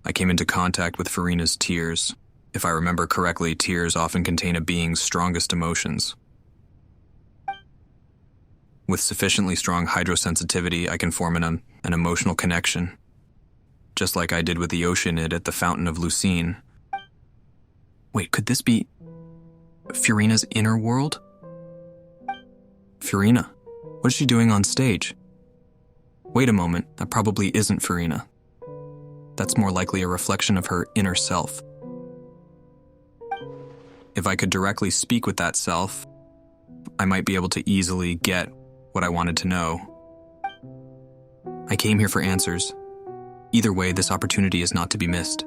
I came into contact with Furina's tears. If I remember correctly, tears often contain a being's strongest emotions. With sufficiently strong hydrosensitivity, I can form an emotional connection, just like I did with the Oceanid at the Fountain of Lucine. Wait, could this be Furina's inner world? Furina? What is she doing on stage? Wait a moment, that probably isn't Furina. That's more likely a reflection of her inner self. If I could directly speak with that self, I might be able to easily get what I wanted to know. I came here for answers. Either way, this opportunity is not to be missed.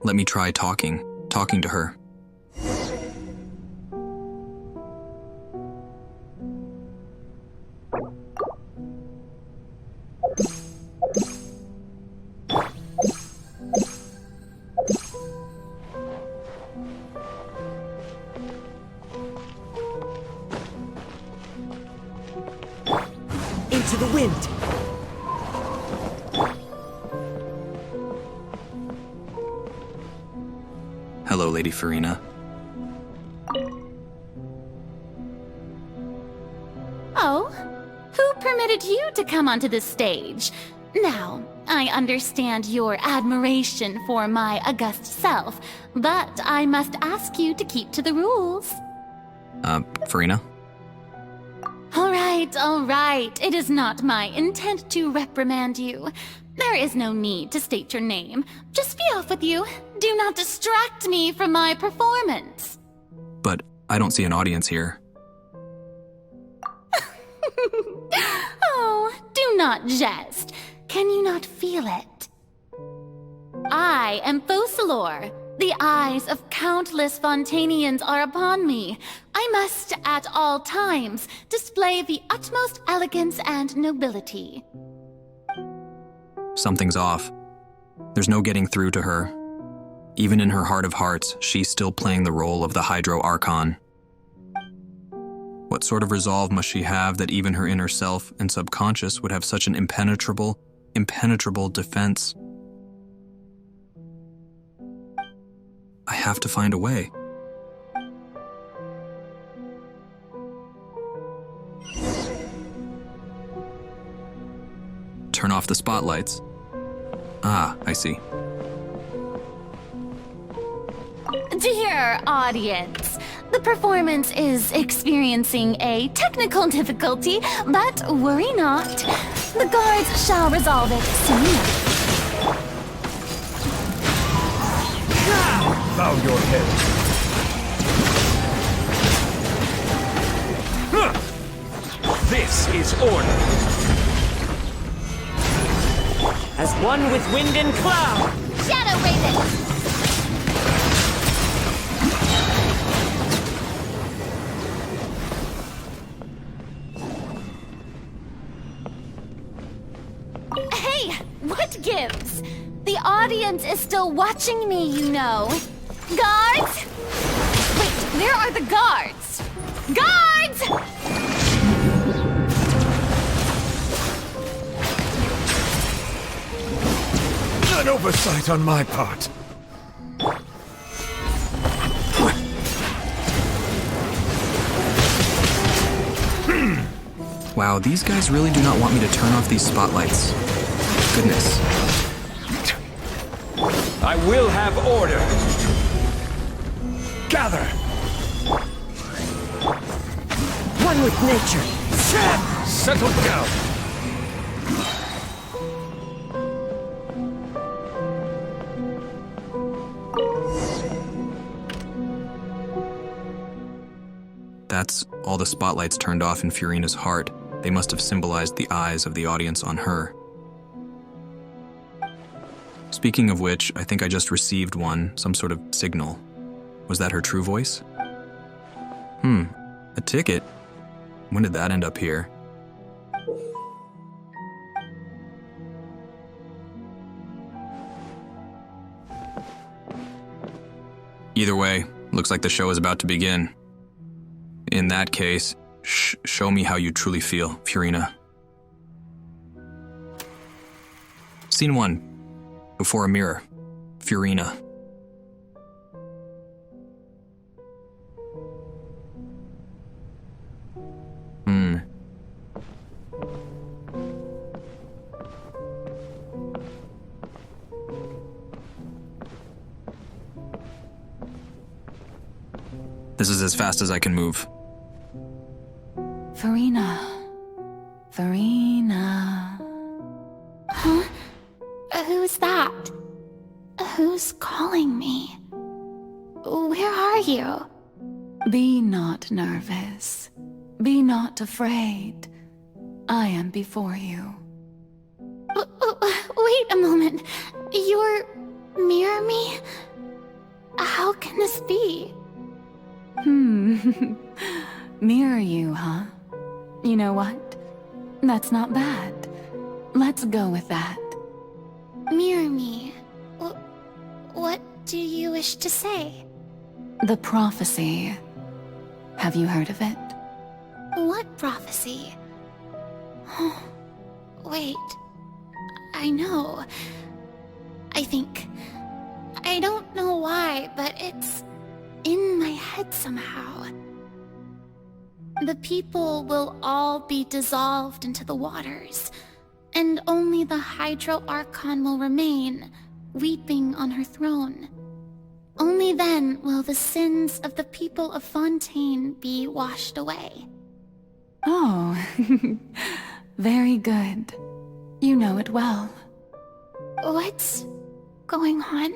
Let me try talking to her. Into the wind! Hello, Lady Furina. Oh? Who permitted you to come onto the stage? Now, I understand your admiration for my august self, but I must ask you to keep to the rules. Furina? All right. It is not my intent to reprimand you. There is no need to state your name. Just be off with you. Do not distract me from my performance. But I don't see an audience here. Oh, do not jest. Can you not feel it? I am Focalor. The eyes of countless Fontanians are upon me. I must, at all times, display the utmost elegance and nobility. Something's off. There's no getting through to her. Even in her heart of hearts, she's still playing the role of the Hydro Archon. What sort of resolve must she have that even her inner self and subconscious would have such an impenetrable defense? I have to find a way. Turn off the spotlights. Ah, I see. Dear audience, the performance is experiencing a technical difficulty, but worry not. The guards shall resolve it soon enough. Bow your head. This is order. As one with wind and cloud! Shadow Raven! Hey, what gives? The audience is still watching me, you know. Guards? Wait, where are the guards? Guards! An oversight on my part. Wow, these guys really do not want me to turn off these spotlights. Goodness. I will have order. Gather. One with nature! Settle down. That's all the spotlights turned off in Furina's heart. They must have symbolized the eyes of the audience on her. Speaking of which, I think I just received one, some sort of signal. Was that her true voice? A ticket? When did that end up here? Either way, looks like the show is about to begin. In that case, show me how you truly feel, Furina. Scene 1. before a mirror. Furina. This is as fast as I can move. Furina. Furina. Huh? Who's that? Who's calling me? Where are you? Be not nervous. Be not afraid. I am before you. Wait a moment. You're near me? How can this be? Mirror you, huh? You know what? That's not bad. Let's go with that. Mirror me? What do you wish to say? The prophecy. Have you heard of it? What prophecy? Wait. I know. I think. I don't know why, but it's in my head somehow. The people will all be dissolved into the waters, and only the Hydro Archon will remain, weeping on her throne. Only then will the sins of the people of Fontaine be washed away. Oh, very good. You know it well. What's going on?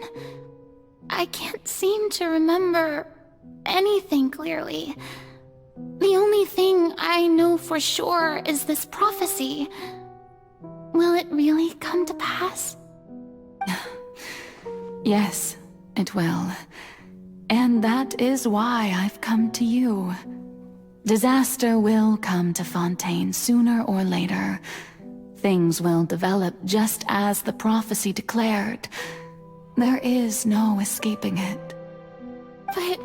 I can't seem to remember anything clearly. The only thing I know for sure is this prophecy. Will it really come to pass? Yes, it will. And that is why I've come to you. Disaster will come to Fontaine sooner or later. Things will develop just as the prophecy declared. There is no escaping it. But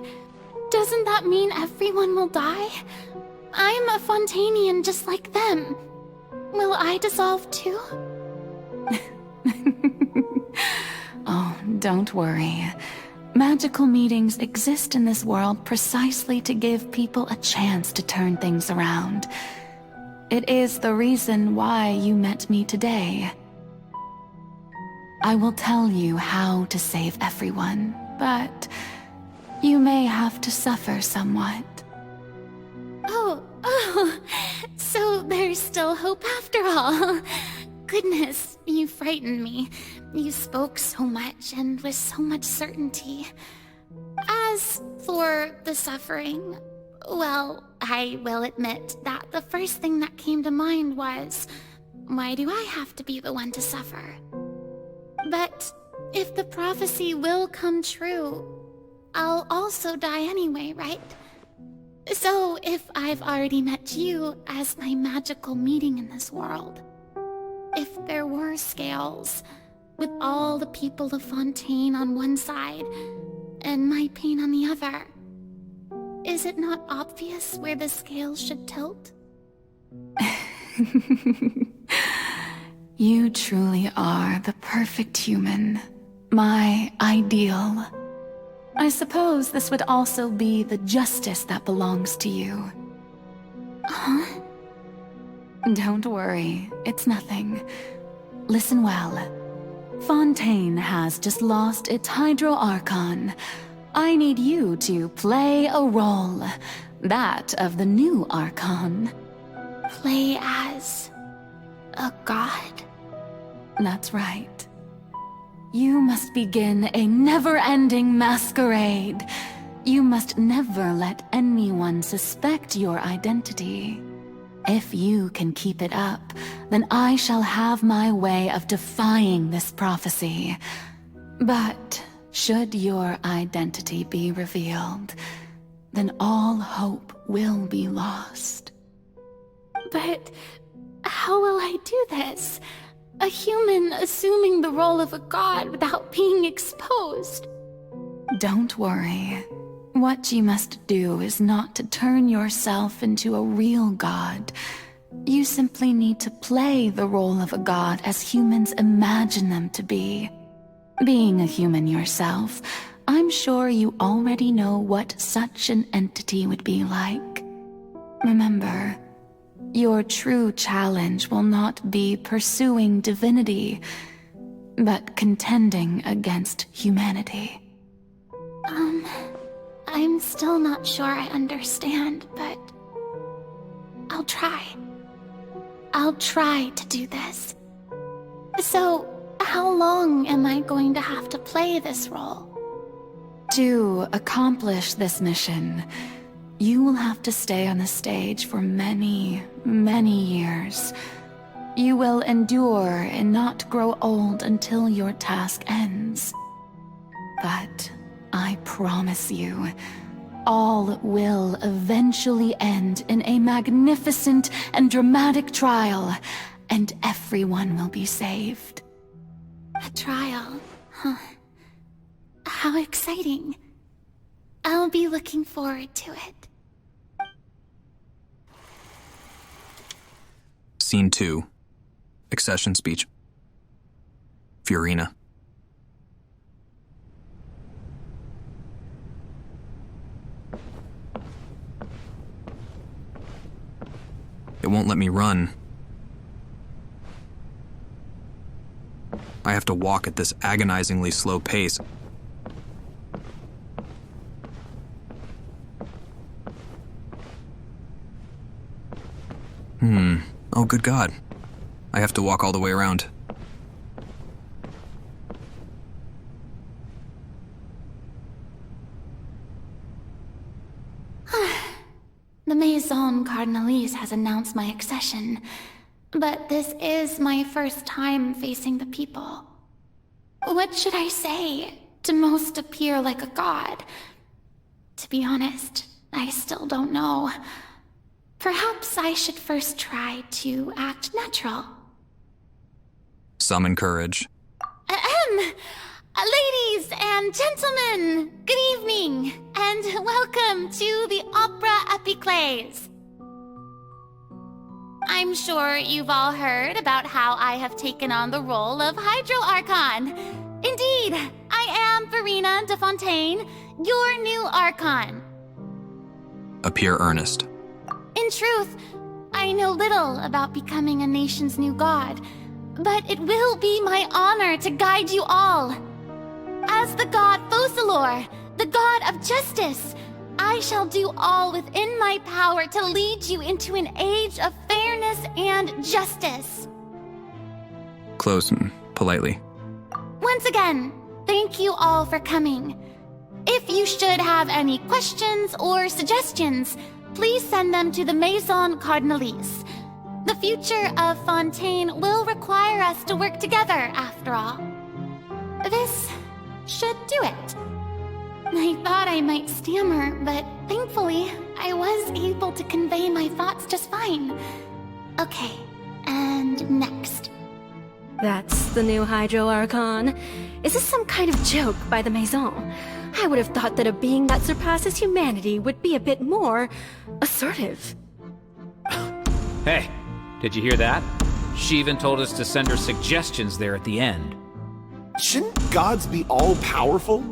doesn't that mean everyone will die? I'm a Fontainian just like them. Will I dissolve too? Oh, don't worry. Magical meetings exist in this world precisely to give people a chance to turn things around. It is the reason why you met me today. I will tell you how to save everyone, but you may have to suffer somewhat. Oh, so there's still hope after all. Goodness, you frightened me. You spoke so much and with so much certainty. As for the suffering, well, I will admit that the first thing that came to mind was, why do I have to be the one to suffer? But if the prophecy will come true, I'll also die anyway, right? So if I've already met you as my magical meeting in this world, if there were scales, with all the people of Fontaine on one side, and my pain on the other, is it not obvious where the scales should tilt? You truly are the perfect human, my ideal. I suppose this would also be the justice that belongs to you. Huh? Don't worry, it's nothing. Listen well. Fontaine has just lost its Hydro Archon. I need you to play a role, that of the new Archon. Play as a god? That's right. You must begin a never-ending masquerade. You must never let anyone suspect your identity. If you can keep it up, then I shall have my way of defying this prophecy. But should your identity be revealed, then all hope will be lost. But how will I do this? A human assuming the role of a god without being exposed. Don't worry. What you must do is not to turn yourself into a real god. You simply need to play the role of a god as humans imagine them to be. Being a human yourself, I'm sure you already know what such an entity would be like. Remember, your true challenge will not be pursuing divinity, but contending against humanity. I'm still not sure I understand, but I'll try. I'll try to do this. So, how long am I going to have to play this role? To accomplish this mission, you will have to stay on the stage for many, many years. You will endure and not grow old until your task ends. But I promise you, all will eventually end in a magnificent and dramatic trial, and everyone will be saved. A trial, huh? How exciting. I'll be looking forward to it. Scene 2. Accession speech. Fiorina. It won't let me run. I have to walk at this agonizingly slow pace. Oh, good God. I have to walk all the way around. The Maison Cardinalise has announced my accession, but this is my first time facing the people. What should I say to most appear like a god? To be honest, I still don't know. Perhaps I should first try to act natural. Summon courage. Ladies and gentlemen, good evening, and welcome to the Opera Epiclese. I'm sure you've all heard about how I have taken on the role of Hydro Archon. Indeed, I am Farina de Fontaine, your new Archon. Appear earnest. In truth, I know little about becoming a nation's new god, but it will be my honor to guide you all. As the god Focalor, the god of justice, I shall do all within my power to lead you into an age of fairness and justice. Close and politely. Once again, thank you all for coming. If you should have any questions or suggestions, please send them to the Maison Cardinalise. The future of Fontaine will require us to work together, after all. This should do it. I thought I might stammer, but thankfully, I was able to convey my thoughts just fine. Okay, and next. That's the new Hydro Archon. Is this some kind of joke by the Maison? I would have thought that a being that surpasses humanity would be a bit more assertive. Hey, did you hear that? She even told us to send her suggestions there at the end. Shouldn't gods be all-powerful?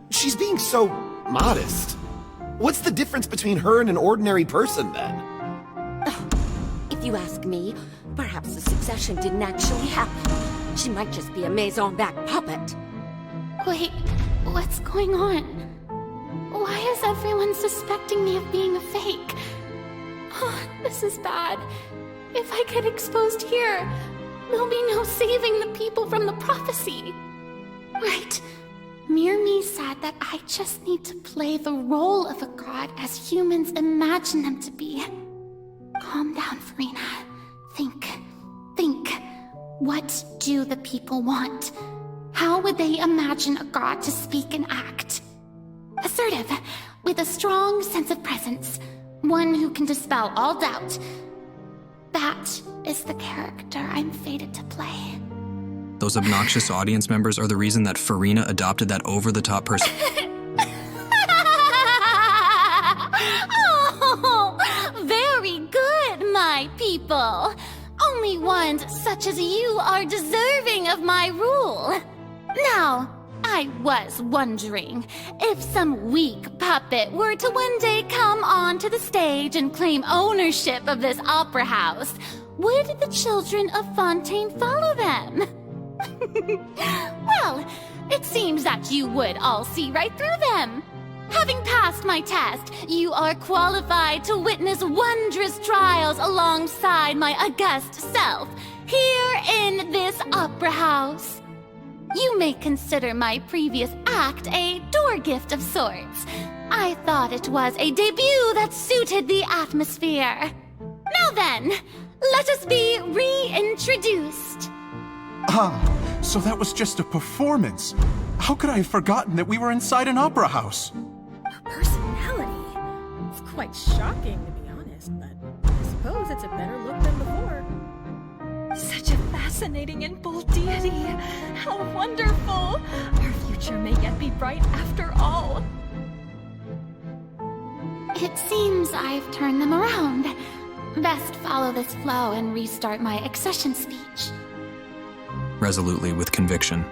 She's being so modest. What's the difference between her and an ordinary person, then? If you ask me, perhaps the succession didn't actually happen. She might just be a Maison-backed puppet. Wait, what's going on? Why is everyone suspecting me of being a fake? Oh, this is bad. If I get exposed here, there'll be no saving the people from the prophecy. Right. Mirmi said that I just need to play the role of a god as humans imagine them to be. Calm down, Farina. Think. What do the people want? How would they imagine a god to speak and act? Assertive, with a strong sense of presence. One who can dispel all doubt. That is the character I'm fated to play. Those obnoxious audience members are the reason that Farina adopted that over-the-top person. Oh, very good, my people. Only ones such as you are deserving of my rule. Now, I was wondering if some weak puppet were to one day come onto the stage and claim ownership of this opera house, would the children of Fontaine follow them? Well, it seems that you would all see right through them. Having passed my test, you are qualified to witness wondrous trials alongside my august self, here in this opera house. You may consider my previous act a door gift of sorts. I thought it was a debut that suited the atmosphere. Now then, let us be reintroduced. Ah, so that was just a performance. How could I have forgotten that we were inside an opera house? Personality? It's quite shocking, to be honest, but I suppose it's a better look than before. Such a fascinating and bold deity. How wonderful! Our future may yet be bright after all. It seems I've turned them around. Best follow this flow and restart my accession speech. Resolutely, with conviction.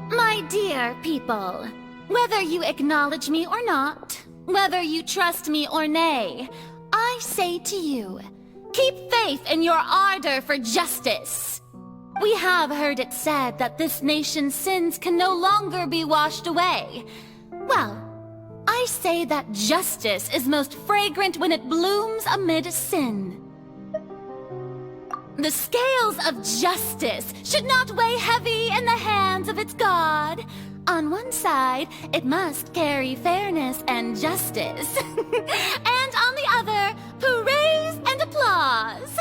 My dear people, whether you acknowledge me or not, whether you trust me or nay, I say to you, keep faith in your ardor for justice. We have heard it said that this nation's sins can no longer be washed away. Well, I say that justice is most fragrant when it blooms amid sin. The scales of justice should not weigh heavy in the hands of its God. On one side, it must carry fairness and justice. And on the other, praise and applause.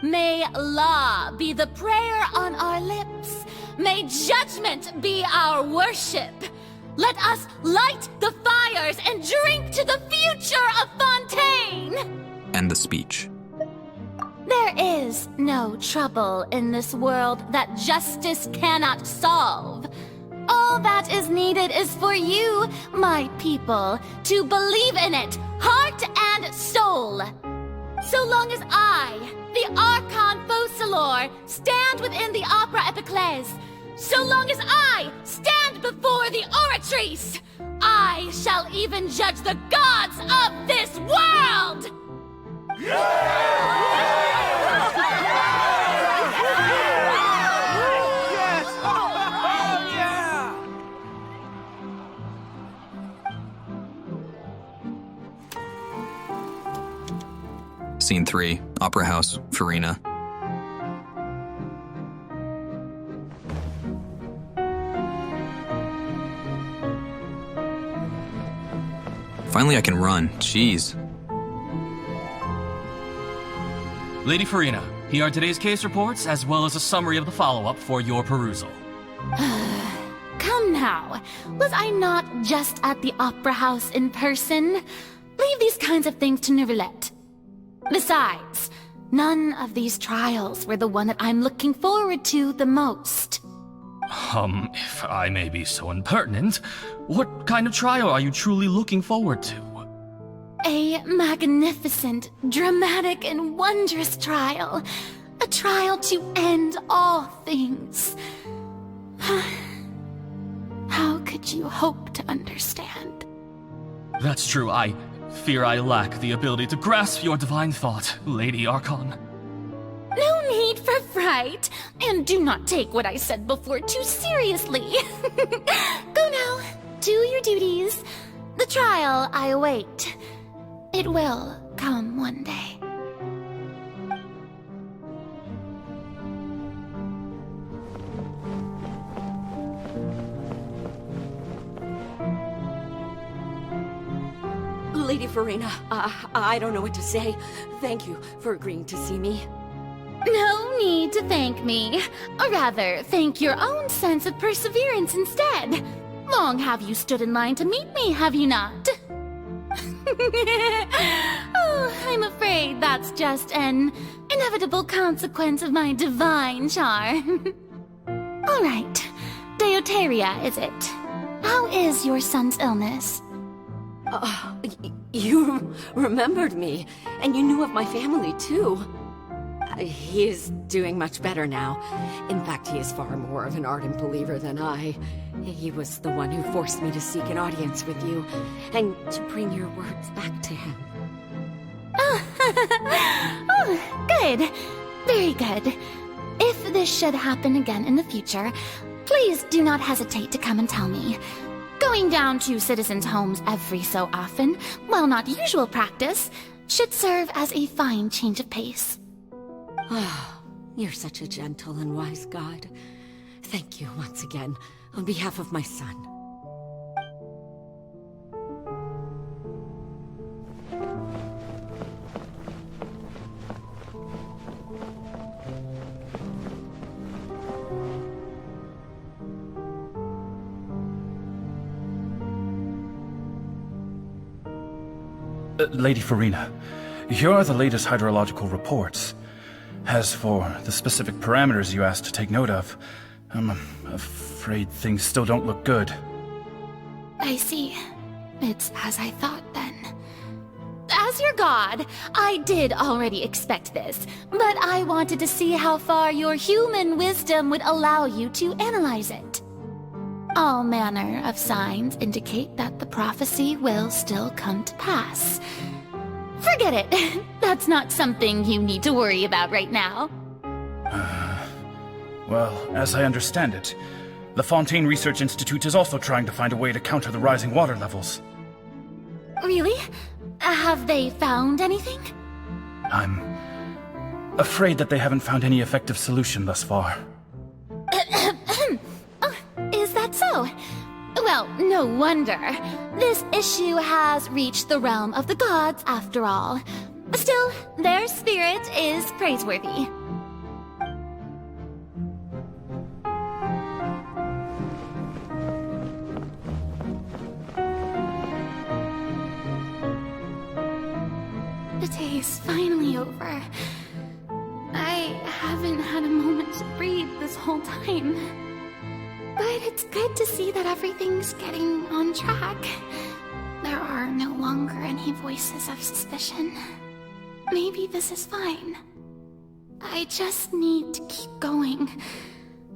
May law be the prayer on our lips. May judgment be our worship. Let us light the fires and drink to the future of Fontaine! End the speech. There is no trouble in this world that justice cannot solve. All that is needed is for you, my people, to believe in it, heart and soul. So long as I, the Archon Focalor, stand within the Opera Epiclese, so long as I stand before the Oratrice, I shall even judge the gods of this world! Scene 3, Opera House, Farina. Finally I can run, jeez. Lady Farina, here are today's case reports, as well as a summary of the follow-up for your perusal. Come now, was I not just at the Opera House in person? Leave these kinds of things to Neuvillette. Besides, none of these trials were the one that I'm looking forward to the most. If I may be so impertinent, what kind of trial are you truly looking forward to? A magnificent, dramatic, and wondrous trial. A trial to end all things. How could you hope to understand? That's true, I fear I lack the ability to grasp your divine thought, Lady Archon. No need for fright, and do not take what I said before too seriously. Go now, do your duties. The trial I await. It will come one day. Lady Farina, I don't know what to say. Thank you for agreeing to see me. No need to thank me. Or rather, thank your own sense of perseverance instead. Long have you stood in line to meet me, have you not? Oh, I'm afraid that's just an inevitable consequence of my divine charm. All right, Deoteria, is it? How is your son's illness? You remembered me, and you knew of my family, too. He is doing much better now. In fact, he is far more of an ardent believer than I. He was the one who forced me to seek an audience with you, and to bring your words back to him. Oh, good. Very good. If this should happen again in the future, please do not hesitate to come and tell me. Going down to citizens' homes every so often, while not usual practice, should serve as a fine change of pace. Oh, you're such a gentle and wise god. Thank you once again, on behalf of my son. Lady Farina, here are the latest hydrological reports. As for the specific parameters you asked to take note of, I'm afraid things still don't look good. I see. It's as I thought then. As your god, I did already expect this, but I wanted to see how far your human wisdom would allow you to analyze it. All manner of signs indicate that the prophecy will still come to pass. Forget it. That's not something you need to worry about right now. Well, as I understand it, the Fontaine Research Institute is also trying to find a way to counter the rising water levels. Really? Have they found anything? I'm afraid that they haven't found any effective solution thus far. Is that so? Well, no wonder. This issue has reached the realm of the gods, after all. Still, their spirit is praiseworthy. The day is finally over. I haven't had a moment to breathe this whole time. But it's good to see that everything's getting on track. There are no longer any voices of suspicion. Maybe this is fine. I just need to keep going,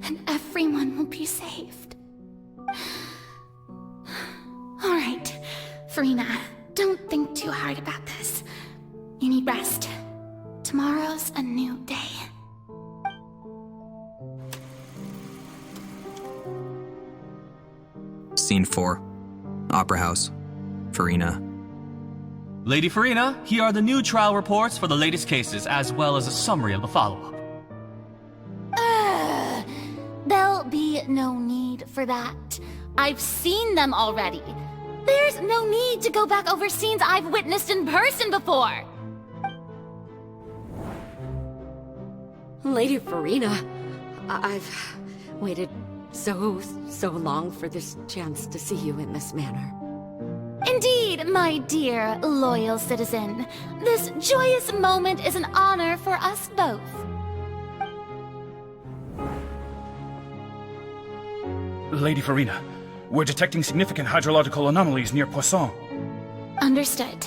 and everyone will be saved. Alright, Farina, don't think too hard about this. You need rest. Tomorrow's a new day. Scene 4. Opera House. Farina. Lady Farina, here are the new trial reports for the latest cases, as well as a summary of the follow-up. There'll be no need for that. I've seen them already. There's no need to go back over scenes I've witnessed in person before. Lady Farina, I've waited so long for this chance to see you in this manner. Indeed, my dear, loyal citizen. This joyous moment is an honor for us both. Lady Farina, we're detecting significant hydrological anomalies near Poisson. Understood.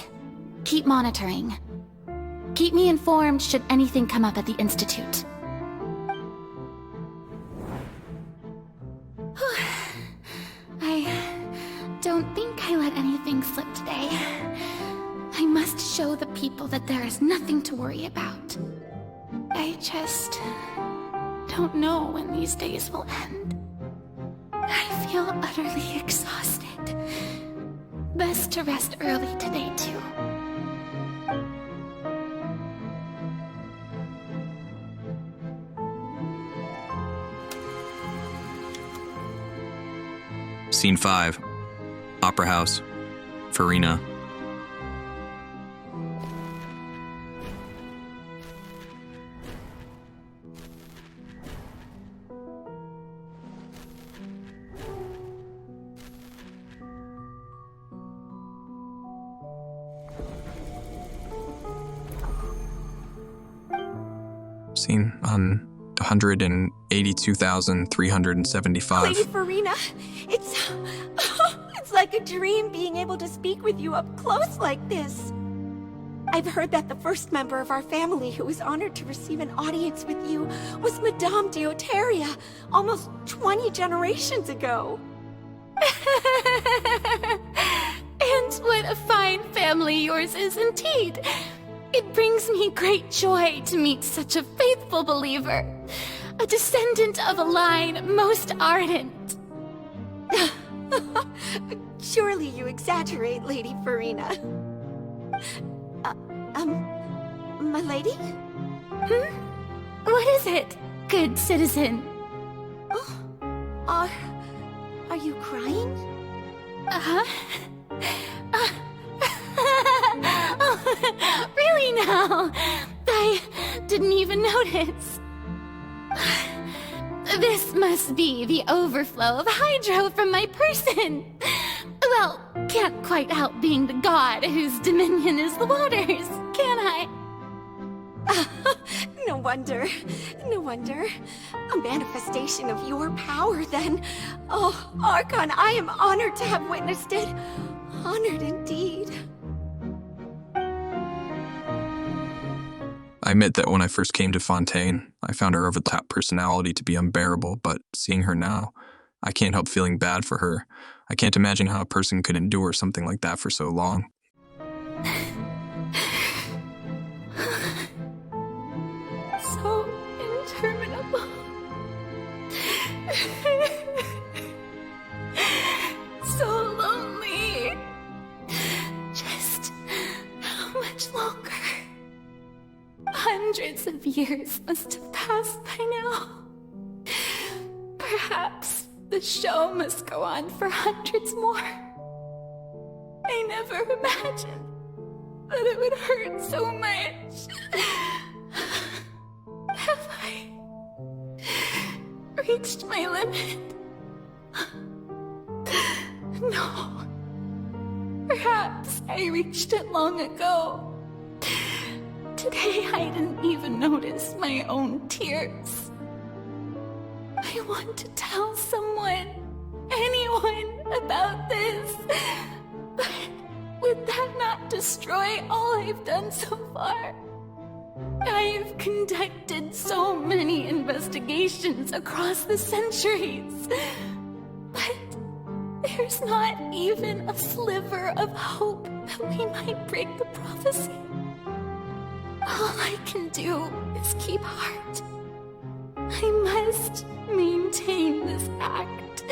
Keep monitoring. Keep me informed should anything come up at the Institute. I don't think I let anything slip today. I must show the people that there is nothing to worry about. I just don't know when these days will end. I feel utterly exhausted. Best to rest early today, too. Scene 5. Opera House. Farina. Scene on 182,375. Lady Farina, it's like a dream being able to speak with you up close like this. I've heard that the first member of our family who was honored to receive an audience with you was Madame Deoteria, almost 20 generations ago. And what a fine family yours is indeed. It brings me great joy to meet such a faithful believer, a descendant of a line most ardent. Surely you exaggerate, Lady Farina. My lady? What is it, good citizen? Are you crying? Really now? I didn't even notice. This must be the overflow of hydro from my person. Well, can't quite help being the god whose dominion is the waters, can I? No wonder. No wonder. A manifestation of your power, then. Oh, Archon, I am honored to have witnessed it. Honored indeed. I admit that when I first came to Fontaine, I found her over-the-top personality to be unbearable, but seeing her now, I can't help feeling bad for her. I can't imagine how a person could endure something like that for so long. So interminable. So lonely. Just how much longer? Hundreds of years must have passed by now. Perhaps the show must go on for hundreds more. I never imagined that it would hurt so much. Have I reached my limit? No. Perhaps I reached it long ago. Today I didn't even notice my own tears. I want to tell someone, anyone, about this. But would that not destroy all I've done so far? I've conducted so many investigations across the centuries. But there's not even a sliver of hope that we might break the prophecy. All I can do is keep heart. I must maintain this act.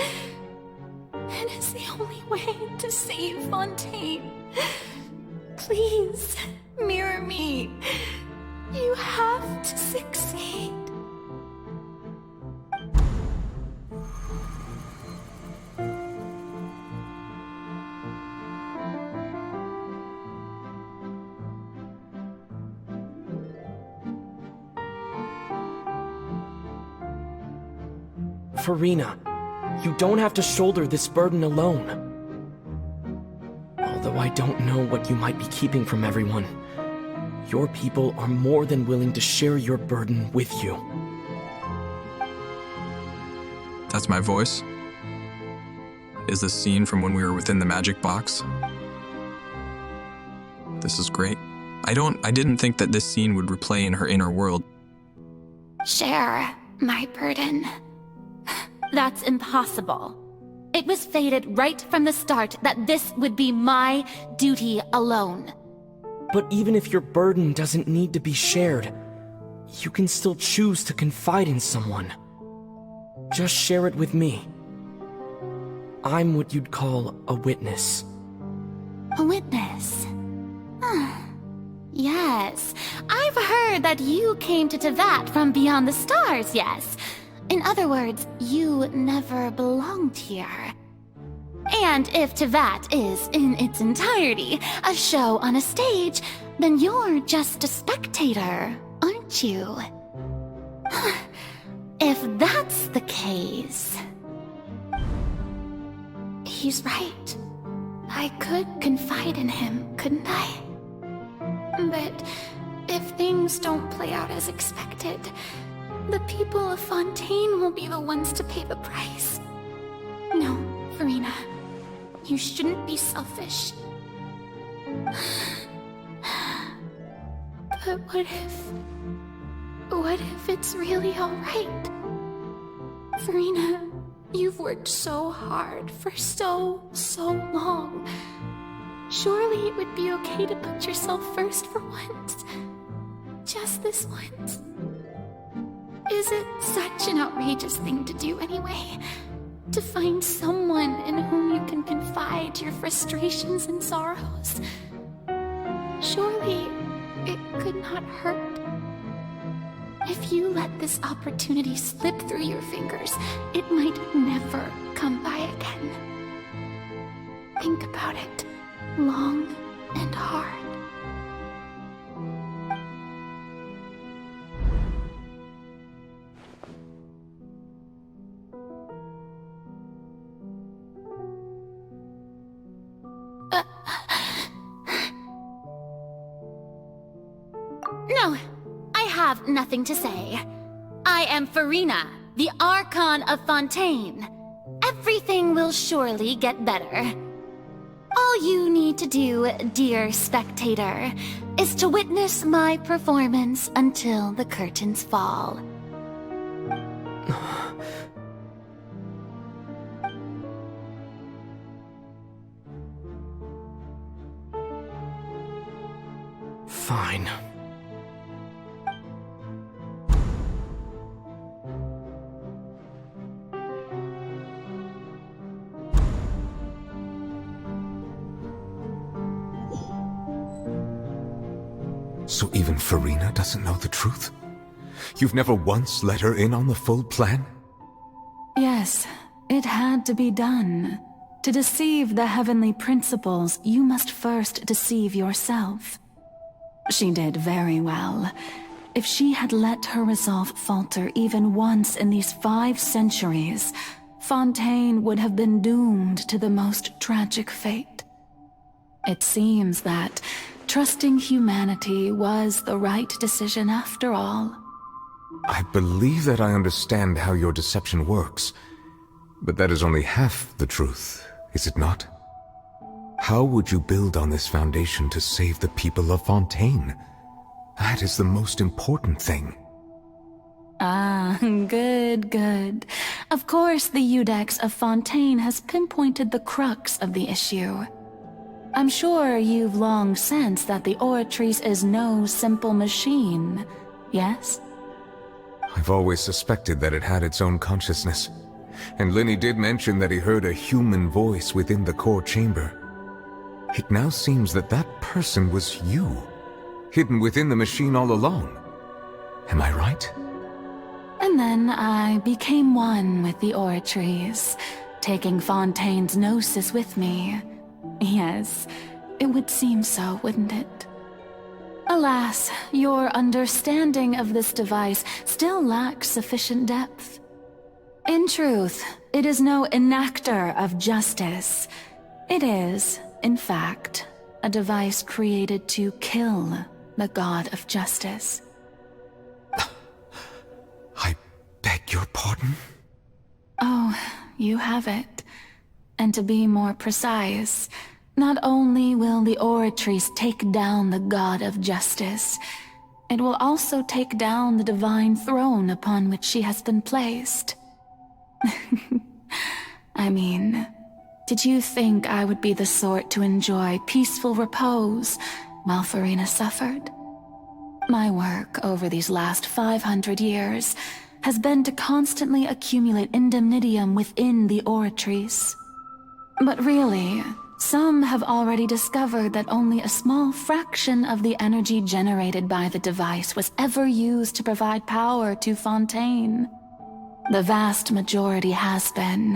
It is the only way to save Fontaine. Please, mirror me. You have to succeed. Farina, you don't have to shoulder this burden alone. Although I don't know what you might be keeping from everyone, your people are more than willing to share your burden with you. That's my voice? Is this scene from when we were within the magic box? This is great. I didn't think that this scene would replay in her inner world. Share my burden. That's impossible. It was fated right from the start that this would be my duty alone. But even if your burden doesn't need to be shared, you can still choose to confide in someone. Just share it with me. I'm what you'd call a witness. A witness? Yes, I've heard that you came to Tevat from beyond the stars, yes. In other words, you never belonged here. And if Tevat is, in its entirety, a show on a stage, then you're just a spectator, aren't you? If that's the case... He's right. I could confide in him, couldn't I? But if things don't play out as expected, the people of Fontaine will be the ones to pay the price. No, Farina. You shouldn't be selfish. But what if it's really alright? Farina, you've worked so hard for so long. Surely it would be okay to put yourself first for once. Just this once. Is it such an outrageous thing to do anyway? To find someone in whom you can confide your frustrations and sorrows? Surely it could not hurt. If you let this opportunity slip through your fingers, it might never come by again. Think about it long and hard. No, I have nothing to say. I am Farina, the Archon of Fontaine. Everything will surely get better. All you need to do, dear spectator, is to witness my performance until the curtains fall. Fine. So even Farina doesn't know the truth? You've never once let her in on the full plan? Yes, it had to be done. To deceive the heavenly principles, you must first deceive yourself. She did very well. If she had let her resolve falter even once in these 5 centuries, Fontaine would have been doomed to the most tragic fate. It seems that trusting humanity was the right decision after all. I believe that I understand how your deception works, but that is only half the truth, is it not? How would you build on this foundation to save the people of Fontaine? That is the most important thing. Ah, good. Of course the Iudex of Fontaine has pinpointed the crux of the issue. I'm sure you've long sensed that the Oratrice is no simple machine, yes? I've always suspected that it had its own consciousness, and Lenny did mention that he heard a human voice within the core chamber. It now seems that that person was you, hidden within the machine all along. Am I right? And then I became one with the Oratrice, taking Fontaine's gnosis with me. Yes, it would seem so, wouldn't it? Alas, your understanding of this device still lacks sufficient depth. In truth, it is no enactor of justice. It is, in fact, a device created to kill the god of justice. I beg your pardon? Oh, you have it. And to be more precise, not only will the Oratrice take down the god of justice, it will also take down the divine throne upon which she has been placed. I mean, did you think I would be the sort to enjoy peaceful repose while Farina suffered? My work over these last 500 years has been to constantly accumulate indemnitium within the Oratrice. But really, some have already discovered that only a small fraction of the energy generated by the device was ever used to provide power to Fontaine. The vast majority had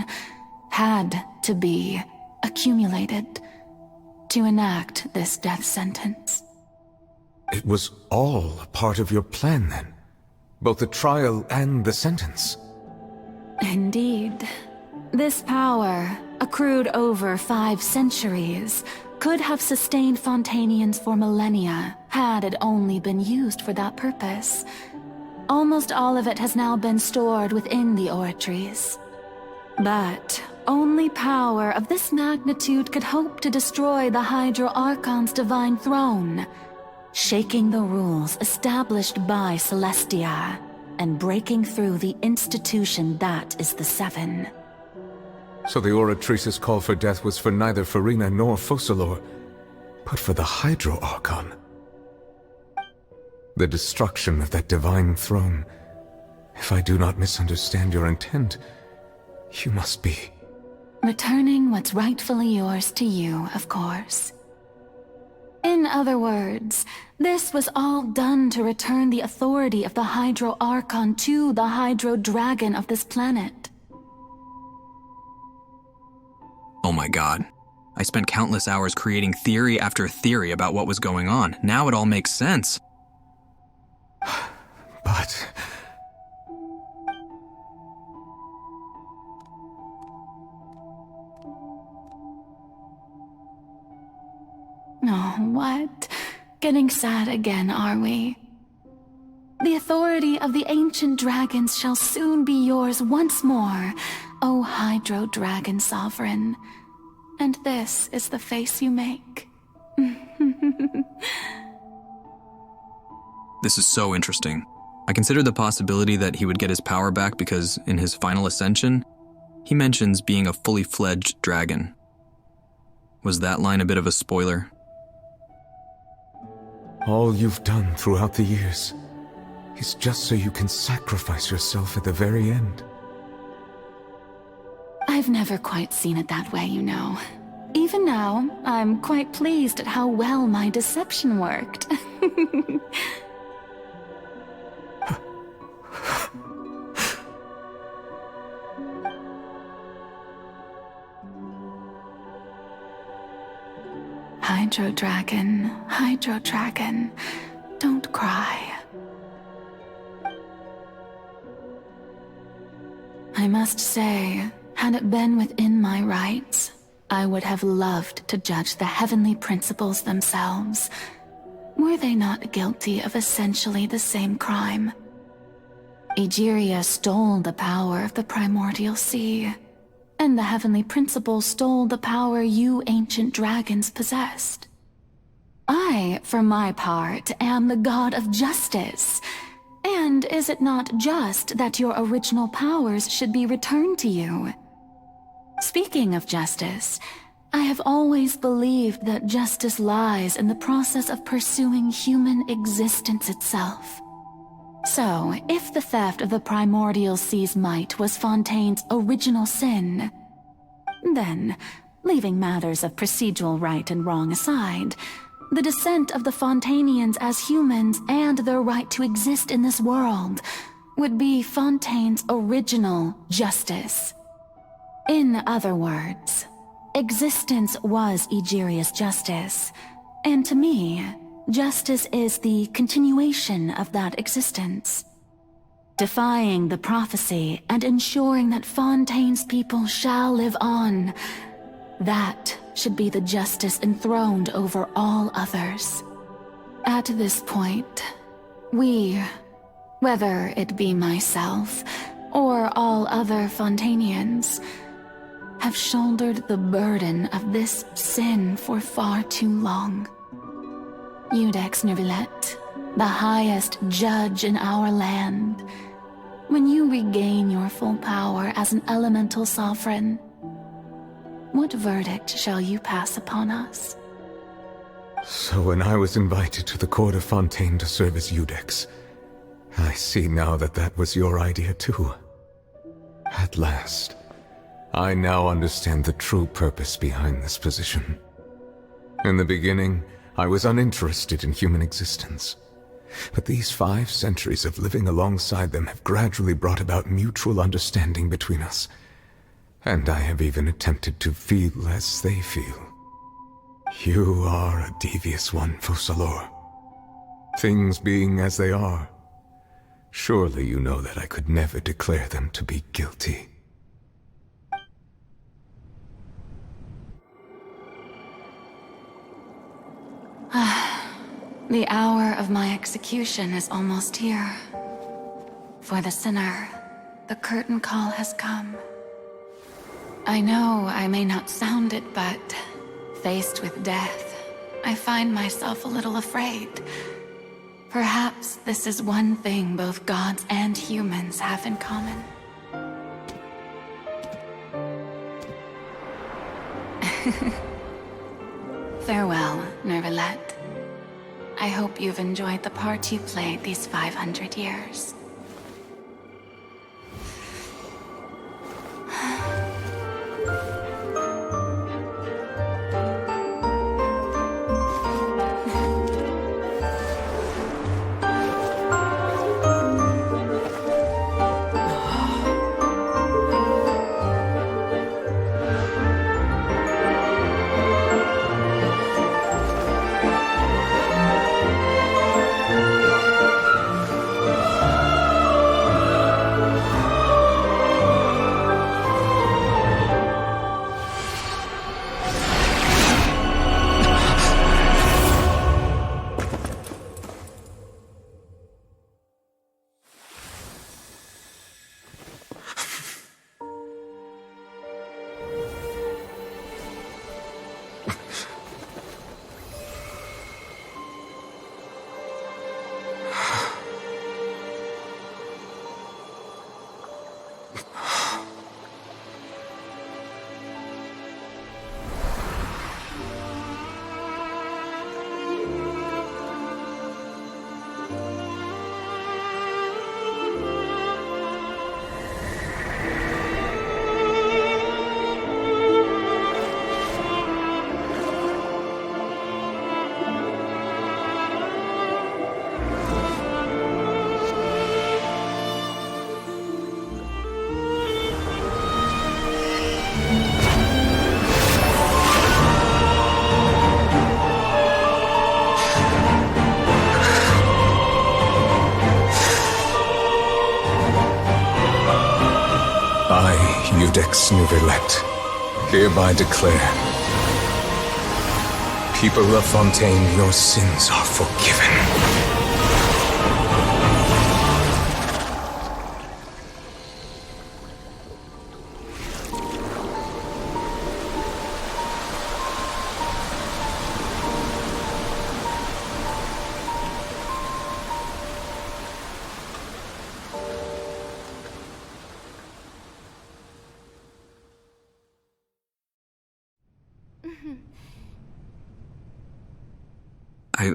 to be, accumulated to enact this death sentence. It was all part of your plan, then? Both the trial and the sentence? Indeed. This power, accrued over 5 centuries, could have sustained Fontainians for millennia, had it only been used for that purpose. Almost all of it has now been stored within the Oratrice. But only power of this magnitude could hope to destroy the Hydro Archon's divine throne. shaking the rules established by Celestia, and breaking through the institution that is the Seven. So the Oratrice's call for death was for neither Farina nor Focalor, but for the Hydro Archon. The destruction of that divine throne. If I do not misunderstand your intent, you must be... Returning what's rightfully yours to you, of course. In other words, this was all done to return the authority of the Hydro Archon to the Hydro Dragon of this planet. Oh my god. I spent countless hours creating theory after theory about what was going on. Now it all makes sense. But... Oh, what? Getting sad again, are we? The authority of the ancient dragons shall soon be yours once more, O Hydro Dragon Sovereign. And this is the face you make. This is so interesting. I considered the possibility that he would get his power back because in his final ascension, he mentions being a fully fledged dragon. Was that line a bit of a spoiler? All you've done throughout the years is just so you can sacrifice yourself at the very end. I've never quite seen it that way, you know. Even now, I'm quite pleased at how well my deception worked. Hydro Dragon, don't cry. I must say, had it been within my rights, I would have loved to judge the heavenly principles themselves. Were they not guilty of essentially the same crime? Egeria stole the power of the primordial sea, and the heavenly principles stole the power you ancient dragons possessed. I, for my part, am the god of justice. And is it not just that your original powers should be returned to you? Speaking of justice, I have always believed that justice lies in the process of pursuing human existence itself. So, if the theft of the primordial sea's might was Fontaine's original sin, then, leaving matters of procedural right and wrong aside, the descent of the Fontanians as humans and their right to exist in this world would be Fontaine's original justice. In other words, existence was Egeria's justice, and to me, justice is the continuation of that existence. Defying the prophecy and ensuring that Fontaine's people shall live on, that should be the justice enthroned over all others. At this point, we, whether it be myself or all other Fontanians, have shouldered the burden of this sin for far too long. Iudex Nervillet, the highest judge in our land, when you regain your full power as an elemental sovereign, what verdict shall you pass upon us? So when I was invited to the court of Fontaine to serve as Iudex, I see now that that was your idea too. At last, I now understand the true purpose behind this position. In the beginning, I was uninterested in human existence. But these 5 centuries of living alongside them have gradually brought about mutual understanding between us. And I have even attempted to feel as they feel. You are a devious one, Focalor. Things being as they are, surely you know that I could never declare them to be guilty. The hour of my execution is almost here. For the sinner, the curtain call has come. I know I may not sound it, but faced with death, I find myself a little afraid. Perhaps this is one thing both gods and humans have in common. Farewell, Nervalette. I hope you've enjoyed the part you played these 500 years. Codex Nouvellette, hereby declare, people of Fontaine, your sins are forgiven.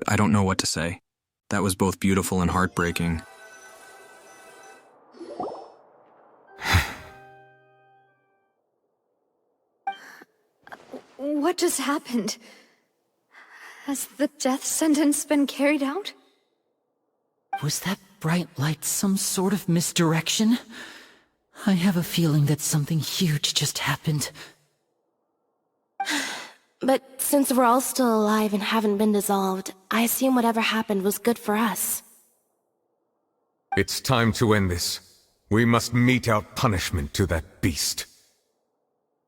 I don't know what to say. That was both beautiful and heartbreaking. What just happened? Has the death sentence been carried out? Was that bright light some sort of misdirection? I have a feeling that something huge just happened. But since we're all still alive and haven't been dissolved, I assume whatever happened was good for us. It's time to end this. We must mete out punishment to that beast.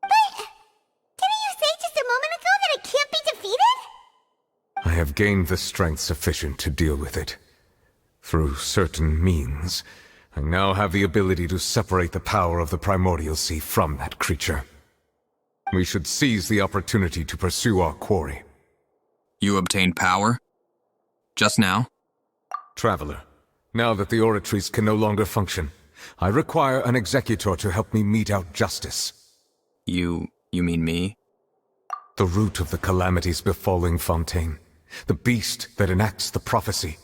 Didn't you say just a moment ago that it can't be defeated? I have gained the strength sufficient to deal with it. Through certain means, I now have the ability to separate the power of the Primordial Sea from that creature. We should seize the opportunity to pursue our quarry. You obtained power? Just now? Traveler, now that the oratories can no longer function, I require an executor to help me mete out justice. You mean me? The root of the calamities befalling Fontaine. The beast that enacts the prophecy.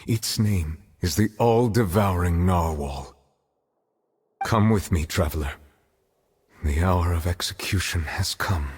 Its name is the all-devouring Narwhal. Come with me, traveler. The hour of execution has come.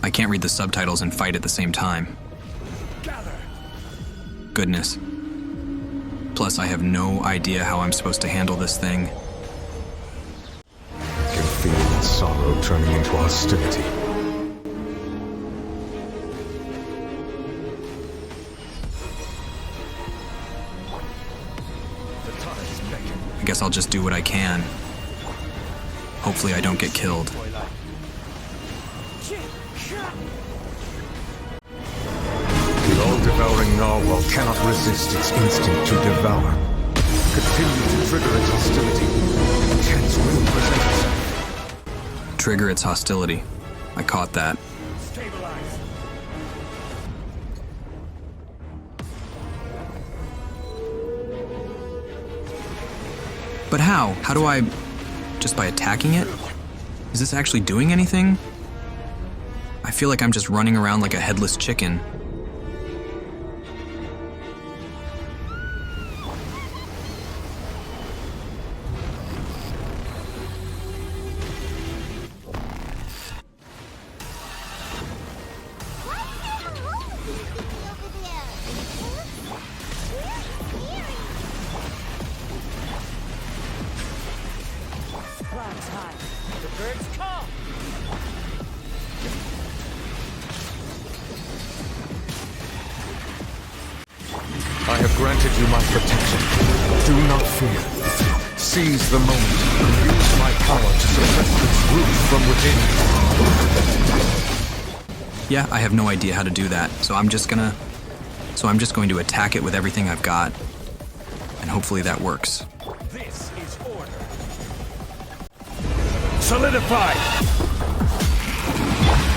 I can't read the subtitles and fight at the same time. Goodness. Plus, I have no idea how I'm supposed to handle this thing. I can feel its sorrow turning into hostility. I guess I'll just do what I can. Hopefully I don't get killed. The all-devouring narwhal cannot resist its instinct to devour. Continue to trigger its hostility. A chance will present itself. Trigger its hostility. I caught that. But how? How do I... just by attacking it? Is this actually doing anything? I feel like I'm just running around like a headless chicken. I have granted you my protection. Do not fear. Seize the moment. Use my power to suppress its root from within. Yeah, I have no idea how to do that, so I'm just going to attack it with everything I've got. And hopefully that works. This is order. Solidify!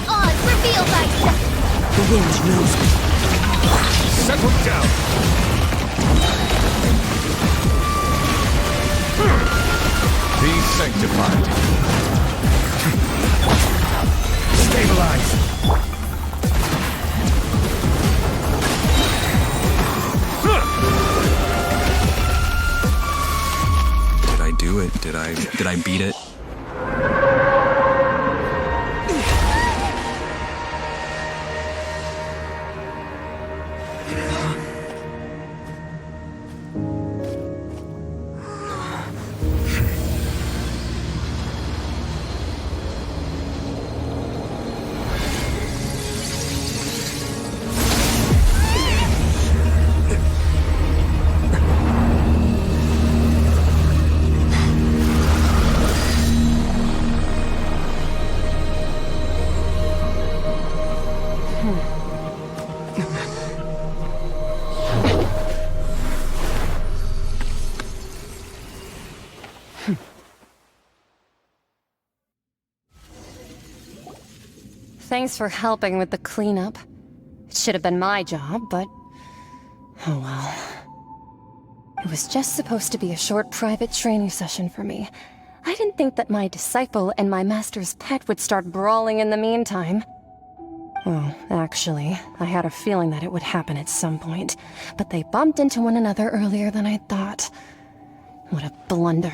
Odds revealed thyself! The wind knows me. Settle down! Be sanctified. Stabilize! Did I do it? Did I beat it? Thanks for helping with the cleanup. It should have been my job, but... oh well. It was just supposed to be a short private training session for me. I didn't think that my disciple and my master's pet would start brawling in the meantime. Well, actually, I had a feeling that it would happen at some point, but they bumped into one another earlier than I thought. What a blunder.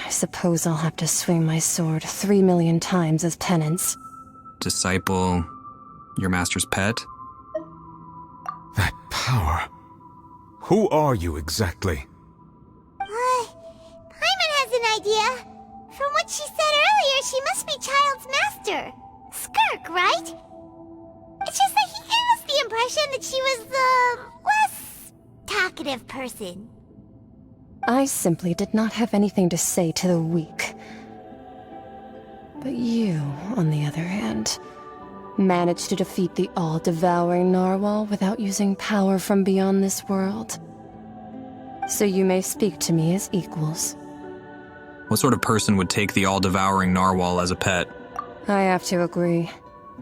I suppose I'll have to swing my sword 3 million times as penance. Disciple... your master's pet? That power. Who are you exactly? Paimon has an idea. From what she said earlier, she must be Child's master. Skirk, right? It's just that he gave us the impression that she was the less talkative person. I simply did not have anything to say to the weak. But you, on the other hand, managed to defeat the all-devouring narwhal without using power from beyond this world. So you may speak to me as equals. What sort of person would take the all-devouring narwhal as a pet? I have to agree.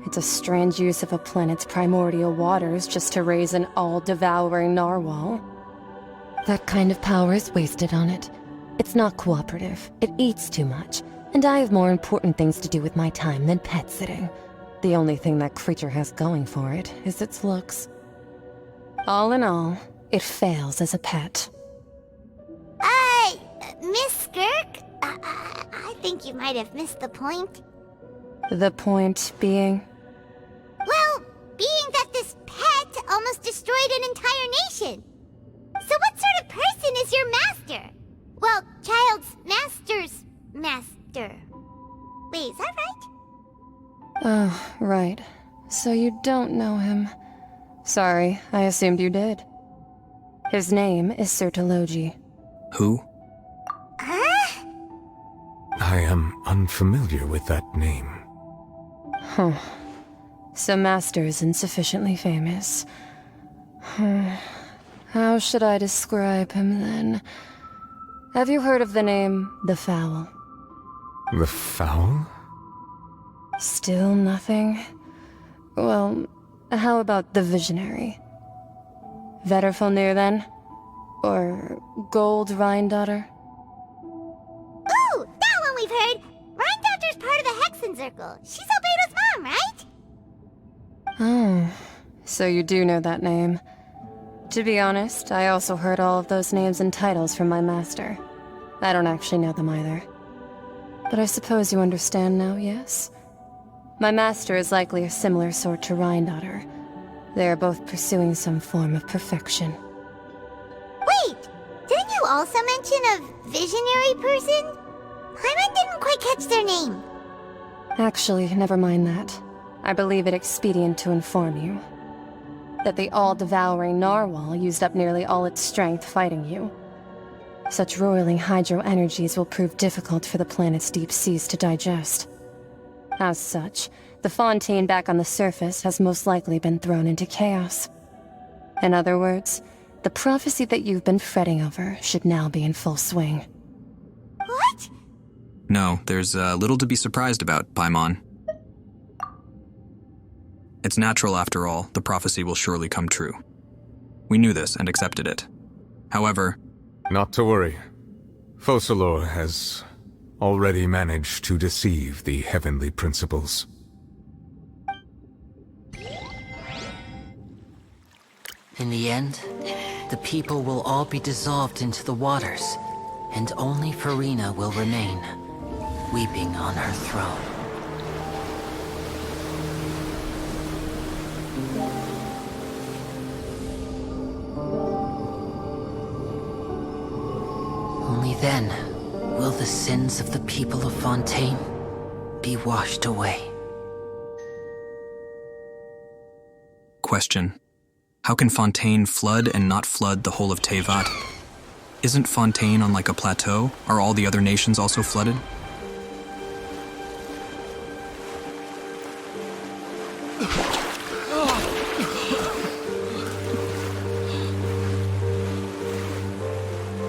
It's a strange use of a planet's primordial waters just to raise an all-devouring narwhal. That kind of power is wasted on it. It's not cooperative. It eats too much. And I have more important things to do with my time than pet sitting. The only thing that creature has going for it is its looks. All in all, it fails as a pet. Miss Skirk? I think you might have missed the point. The point being? being that this pet almost destroyed an entire nation. So what sort of person is your master? Well, child's master's master. Wait, is that right? Oh, right. So you don't know him. Sorry, I assumed you did. His name is Sertologi. Who? I am unfamiliar with that name. Huh. So Master isn't sufficiently famous. How should I describe him then? Have you heard of the name The Fowl? The Fowl? Still nothing? Well, how about the Visionary? Vetterfalnir then? Or Gold Rhine-Daughter? Ooh, that one we've heard! Rhine-Daughter's part of the Hexen Circle. She's Albedo's mom, right? Oh, so you do know that name. To be honest, I also heard all of those names and titles from my master. I don't actually know them either. But I suppose you understand now, yes? My master is likely a similar sort to Rhine-Daughter. They are both pursuing some form of perfection. Wait! Didn't you also mention a visionary person? Paimon didn't quite catch their name. Actually, never mind that. I believe it expedient to inform you that the all-devouring narwhal used up nearly all its strength fighting you. Such roiling hydro energies will prove difficult for the planet's deep seas to digest. As such, the Fontaine back on the surface has most likely been thrown into chaos. In other words, the prophecy that you've been fretting over should now be in full swing. What? No, there's little to be surprised about, Paimon. It's natural after all, the prophecy will surely come true. We knew this and accepted it. However... Not to worry. Focalor has already managed to deceive the heavenly principles. In the end, the people will all be dissolved into the waters, and only Farina will remain, weeping on her throne. Only then will the sins of the people of Fontaine be washed away. Question. How can Fontaine flood and not flood the whole of Tevat? Isn't Fontaine on like a plateau? Are all the other nations also flooded?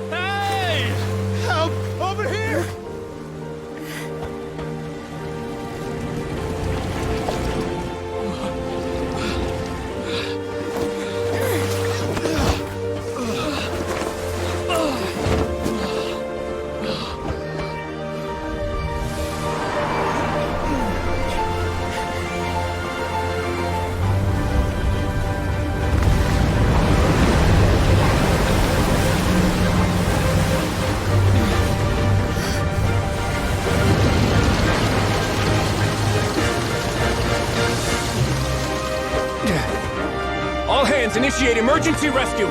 Hey! Help! Over here! All hands, initiate emergency rescue!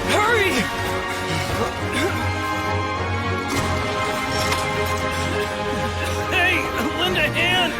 Hurry! Hey, lend a hand!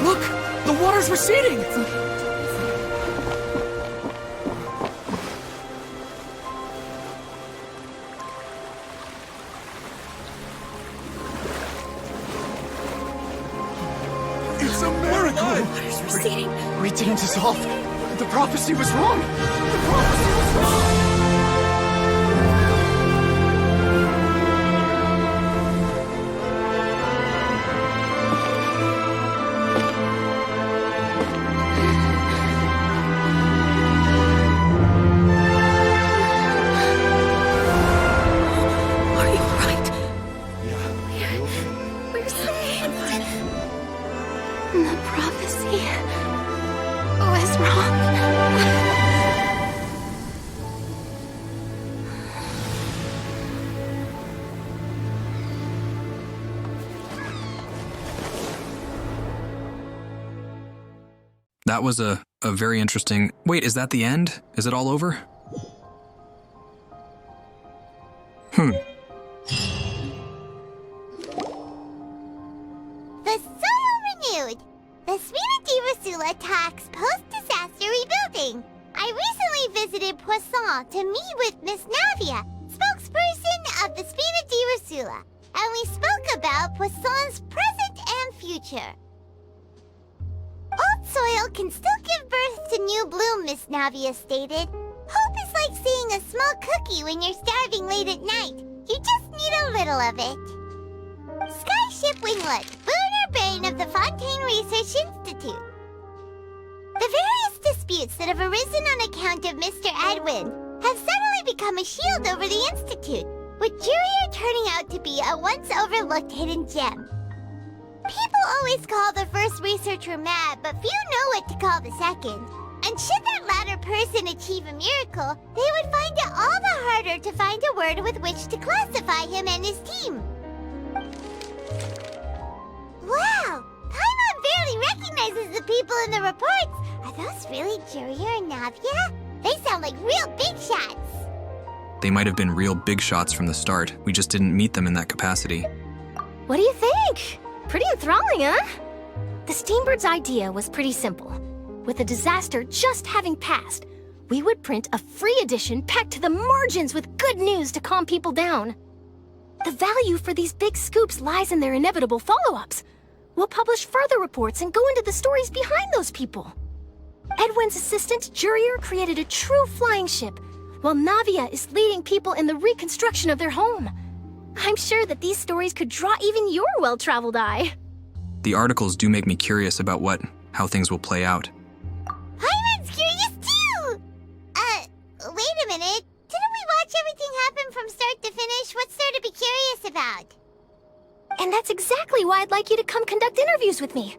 Look! The water's receding! It's a miracle! Water's receding. We didn't dissolve. The prophecy was wrong. The prophecy was wrong! The prophecy was wrong. That was a very interesting... Wait, is that the end? Is it all over? The soil renewed. The Spina di Rosula talks post-disaster rebuilding. I recently visited Poisson to meet with Miss Navia, spokesperson of the Spina di Rosula, and we spoke about Poisson's present and future. Old soil can still give birth to new bloom, Miss Navia stated. Hope is like seeing a small cookie when you're starving late at night. You just need a little of it. Skyship Winglet, Booner Brain of the Fontaine Research Institute. The various disputes that have arisen on account of Mr. Edwin have suddenly become a shield over the Institute, with Jurier turning out to be a once overlooked hidden gem. People always call the first researcher mad, but few know what to call the second. And should that latter person achieve a miracle, they would find it all the harder to find a word with which to classify him and his team. Wow! Paimon barely recognizes the people in the reports. Are those really Jurier and Navia? They sound like real big shots. They might have been real big shots from the start. We just didn't meet them in that capacity. What do you think? Pretty enthralling, huh? The Steambird's idea was pretty simple. With a disaster just having passed, we would print a free edition packed to the margins with good news to calm people down. The value for these big scoops lies in their inevitable follow-ups. We'll publish further reports and go into the stories behind those people. Edwin's assistant, Jurier, created a true flying ship, while Navia is leading people in the reconstruction of their home. I'm sure that these stories could draw even your well-traveled eye. The articles do make me curious about how things will play out. Paimon's curious too! Wait a minute. Didn't we watch everything happen from start to finish? What's there to be curious about? And that's exactly why I'd like you to come conduct interviews with me.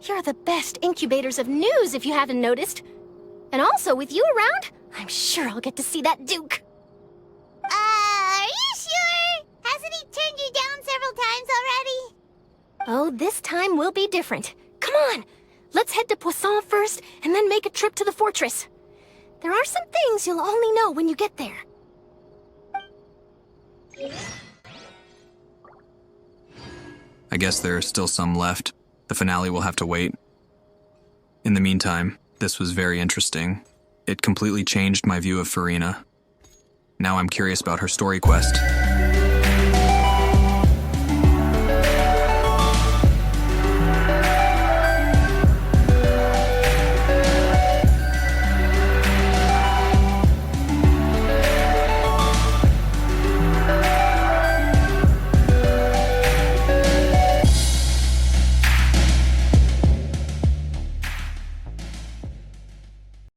You're the best incubators of news, if you haven't noticed. And also, with you around, I'm sure I'll get to see that Duke. Are you sure? Hasn't he turned you down several times already? Oh, this time will be different. Come on! Let's head to Poisson first, and then make a trip to the fortress. There are some things you'll only know when you get there. I guess there are still some left. The finale will have to wait. In the meantime, this was very interesting. It completely changed my view of Farina. Now I'm curious about her story quest.